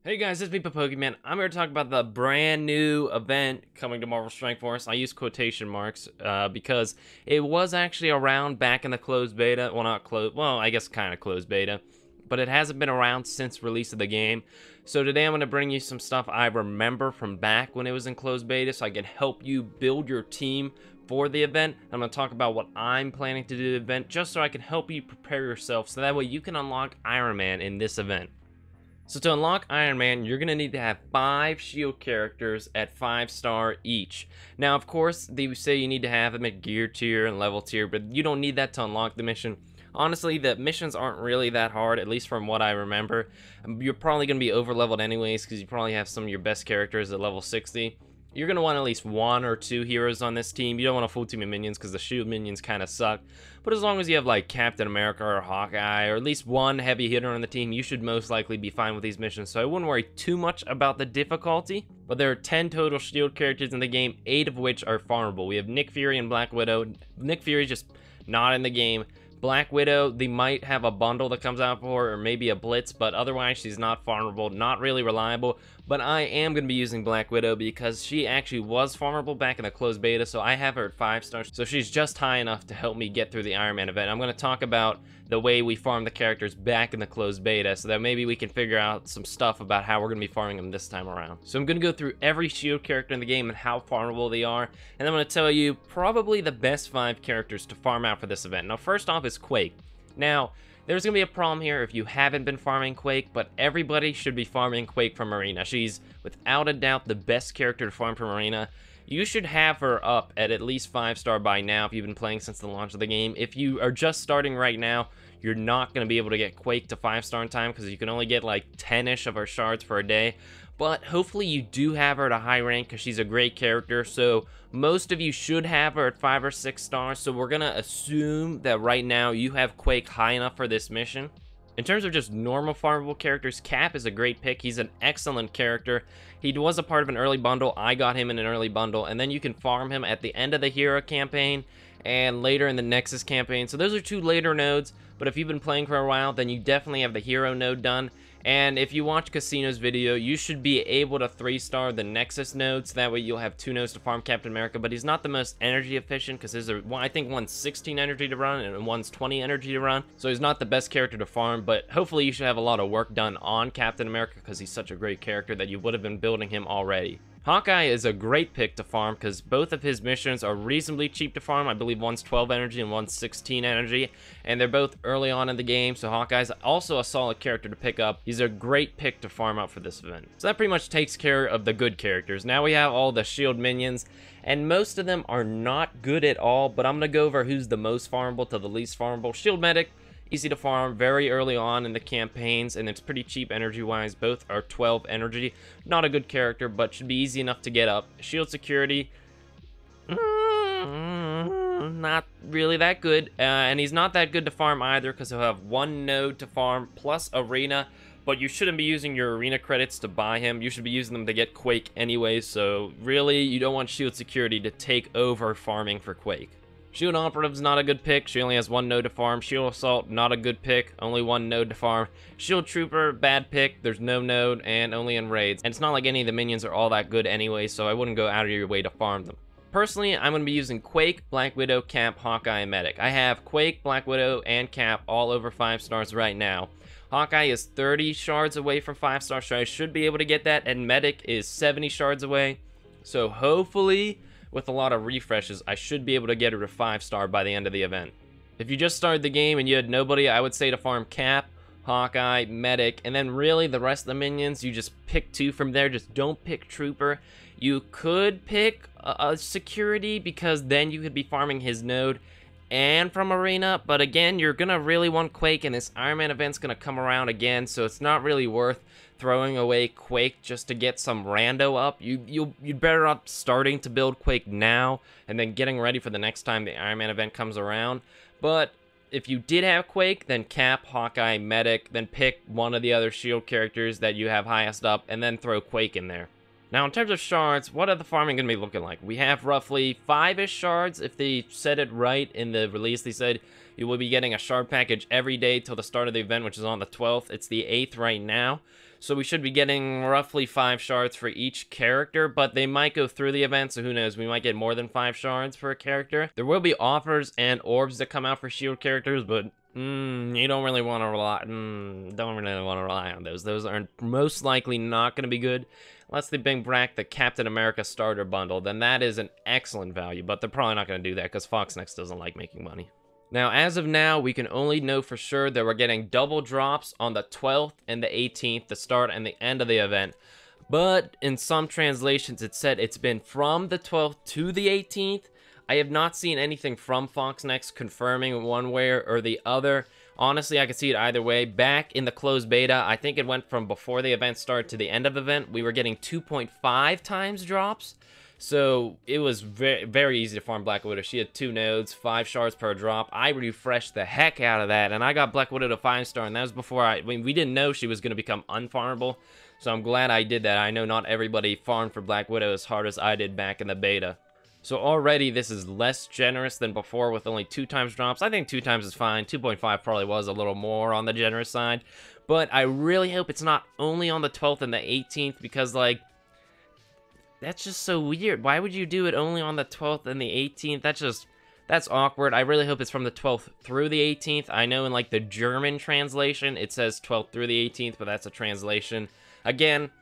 Hey guys, it's me, Pokemon. I'm here to talk about the brand new event coming to Marvel Strike Force. I use quotation marks because it was actually around back in the closed beta. Well, not closed, well, I guess kind of closed beta, but it hasn't been around since release of the game. So today I'm going to bring you some stuff I remember from back when it was in closed beta so I can help you build your team for the event. I'm going to talk about what I'm planning to do the event just so I can help you prepare yourself so that way you can unlock Iron Man in this event. So to unlock Iron Man, you're going to need to have 5 shield characters at 5-star each. Now, of course, they say you need to have them at gear tier and level tier, but you don't need that to unlock the mission. Honestly, the missions aren't really that hard, at least from what I remember. You're probably going to be over-leveled anyways, because you probably have some of your best characters at level 60. You're going to want at least 1 or 2 heroes on this team. You don't want a full team of minions because the shield minions kind of suck. But as long as you have like Captain America or Hawkeye or at least one heavy hitter on the team, you should most likely be fine with these missions. So I wouldn't worry too much about the difficulty. But there are 10 total shield characters in the game, 8 of which are farmable. We have Nick Fury and Black Widow. Nick Fury's just not in the game. Black Widow, they might have a bundle that comes out for her, or maybe a blitz, but otherwise she's not farmable, not really reliable. But I am going to be using Black Widow because she actually was farmable back in the closed beta, so I have her at 5 stars. So she's just high enough to help me get through the Iron Man event. I'm going to talk about the way we farm the characters back in the closed beta so that maybe we can figure out some stuff about how we're going to be farming them this time around. So I'm going to go through every shield character in the game and how farmable they are, and I'm going to tell you probably the best 5 characters to farm out for this event. Now first off is Quake. Now there's going to be a problem here if you haven't been farming Quake, but everybody should be farming Quake from Arena. She's without a doubt the best character to farm from Arena. You should have her up at least 5-star by now if you've been playing since the launch of the game. If you are just starting right now, you're not going to be able to get Quake to 5-star in time because you can only get like 10-ish of her shards for a day. But hopefully you do have her at a high rank because she's a great character. So most of you should have her at 5 or 6 stars. So we're going to assume that right now you have Quake high enough for this mission. In terms of just normal farmable characters, Cap is a great pick. He's an excellent character. He was a part of an early bundle. I got him in an early bundle, and then you can farm him at the end of the Hero campaign and later in the Nexus campaign. So those are 2 later nodes, but if you've been playing for a while, then you definitely have the Hero node done. And if you watch Khasino's video, you should be able to 3-star the Nexus node, so that way you'll have 2 nodes to farm Captain America, but he's not the most energy efficient, because there's I think one's 16 energy to run, and one's 20 energy to run, so he's not the best character to farm, but hopefully you should have a lot of work done on Captain America, because he's such a great character that you would have been building him already. Hawkeye is a great pick to farm because both of his missions are reasonably cheap to farm. I believe one's 12 energy and one's 16 energy, and they're both early on in the game, so Hawkeye's also a solid character to pick up. He's a great pick to farm out for this event. So that pretty much takes care of the good characters. Now we have all the shield minions, and most of them are not good at all, but I'm going to go over who's the most farmable to the least farmable. Shield Medic, easy to farm very early on in the campaigns, and it's pretty cheap energy wise. Both are 12 energy. Not a good character, but should be easy enough to get up. Shield Security, not really that good, and he's not that good to farm either because he'll have 1 node to farm plus Arena, but you shouldn't be using your Arena credits to buy him. You should be using them to get Quake anyway, so really you don't want Shield Security to take over farming for Quake. Shield Operative's not a good pick. She only has 1 node to farm. Shield Assault, not a good pick. Only 1 node to farm. Shield Trooper, bad pick. There's no node and only in raids. And it's not like any of the minions are all that good anyway, so I wouldn't go out of your way to farm them. Personally, I'm going to be using Quake, Black Widow, Cap, Hawkeye, and Medic. I have Quake, Black Widow, and Cap all over 5 stars right now. Hawkeye is 30 shards away from 5 stars, so I should be able to get that. And Medic is 70 shards away. So hopefully, with a lot of refreshes, I should be able to get her to 5-star by the end of the event. If you just started the game and you had nobody, I would say to farm Cap, Hawkeye, Medic, and then really the rest of the minions, you just pick 2 from there. Just don't pick Trooper. You could pick a Security because then you could be farming his node and from Arena, but again, you're gonna really want Quake, and this Iron Man event's gonna come around again, so it's not really worth throwing away Quake just to get some rando up. You'd better off starting to build Quake now and then getting ready for the next time the Iron Man event comes around. But if you did have Quake, then Cap, Hawkeye, Medic, then pick one of the other shield characters that you have highest up and then throw Quake in there. Now, in terms of shards, what are the farming going to be looking like? We have roughly 5-ish shards. If they said it right in the release, they said you will be getting a shard package every day till the start of the event, which is on the 12th. It's the 8th right now. So we should be getting roughly 5 shards for each character, but they might go through the event, so who knows, we might get more than 5 shards for a character. There will be offers and orbs that come out for shield characters, but you don't really want to rely on those. Those are most likely not going to be good unless they bring back the Captain America starter bundle. Then that is an excellent value, but they're probably not going to do that because Fox Next doesn't like making money. Now, as of now, we can only know for sure that we're getting double drops on the 12th and the 18th, the start and the end of the event. But in some translations, it said it's been from the 12th to the 18th. I have not seen anything from Fox Next confirming one way or the other. Honestly, I could see it either way. Back in the closed beta, I think it went from before the event started to the end of the event. We were getting 2.5 times drops. So it was very, very easy to farm Black Widow. She had 2 nodes, 5 shards per drop. I refreshed the heck out of that, and I got Black Widow to 5-star, and that was before we didn't know she was going to become unfarmable. So I'm glad I did that. I know not everybody farmed for Black Widow as hard as I did back in the beta. So already this is less generous than before with only 2 times drops. I think 2 times is fine. 2.5 probably was a little more on the generous side. But I really hope it's not only on the 12th and the 18th because, like, that's just so weird. Why would you do it only on the 12th and the 18th? That's awkward. I really hope it's from the 12th through the 18th. I know in, like, the German translation, it says 12th through the 18th, but that's a translation. Again,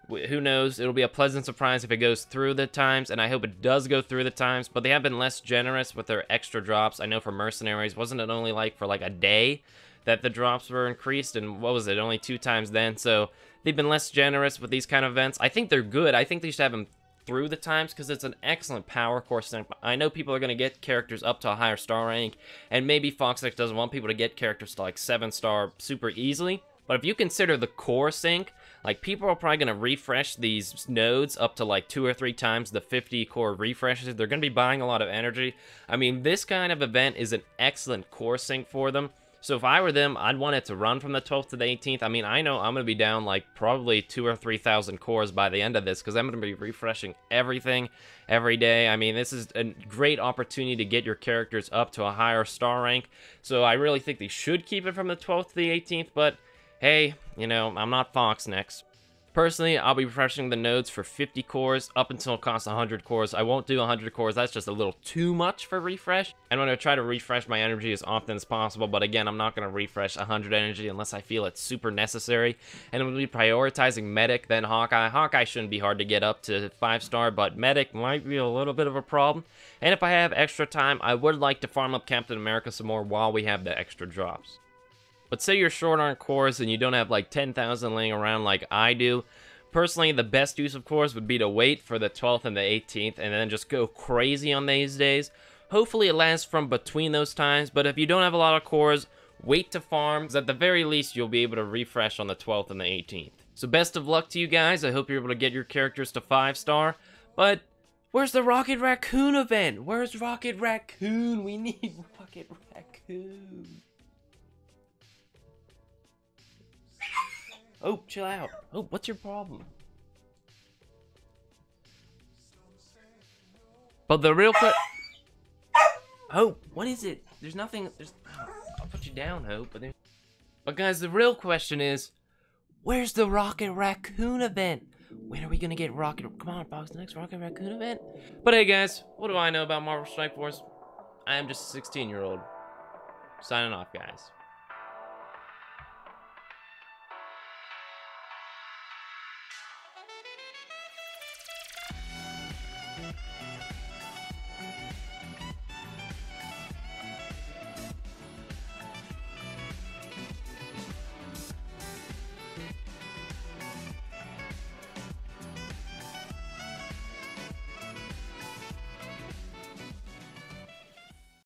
who knows? It'll be a pleasant surprise if it goes through the times, and I hope it does go through the times, but they have been less generous with their extra drops. I know for Mercenaries, wasn't it only, like, for, like, a day that the drops were increased, and what was it, only 2 times then? So they've been less generous with these kind of events. I think they're good. I think they should have them through the times because it's an excellent power course thing. I know people are going to get characters up to a higher star rank, and maybe Fox Next doesn't want people to get characters to like 7-star super easily. But if you consider the core sync, like, people are probably going to refresh these nodes up to like 2 or 3 times the 50 core refreshes. They're going to be buying a lot of energy. I mean, this kind of event is an excellent core sync for them. So if I were them, I'd want it to run from the 12th to the 18th. I mean, I know I'm going to be down like probably 2,000 or 3,000 cores by the end of this because I'm going to be refreshing everything every day. I mean, this is a great opportunity to get your characters up to a higher star rank. So I really think they should keep it from the 12th to the 18th, but hey, you know, I'm not Fox Next. Personally, I'll be refreshing the nodes for 50 cores up until it costs 100 cores. I won't do 100 cores. That's just a little too much for refresh. I'm going to try to refresh my energy as often as possible, but again, I'm not going to refresh 100 energy unless I feel it's super necessary. And I'm going to be prioritizing Medic, then Hawkeye. Hawkeye shouldn't be hard to get up to 5-star, but Medic might be a little bit of a problem. And if I have extra time, I would like to farm up Captain America some more while we have the extra drops. But say you're short on cores and you don't have like 10,000 laying around like I do. Personally, the best use of cores would be to wait for the 12th and the 18th and then just go crazy on these days. Hopefully it lasts from between those times, but if you don't have a lot of cores, wait to farm, because at the very least you'll be able to refresh on the 12th and the 18th. So best of luck to you guys. I hope you're able to get your characters to 5-star, but where's the Rocket Raccoon event? Where's Rocket Raccoon? We need Rocket Raccoon. Oh, chill out. Oh, what's your problem? But the real Hope, what is it? There's nothing. I'll put you down, Hope. But guys, the real question is, where's the Rocket Raccoon event? When are we gonna get Rocket? Come on, Fox, the next Rocket Raccoon event. But hey, guys, what do I know about Marvel Strike Force? I am just a 16-year-old. Signing off, guys.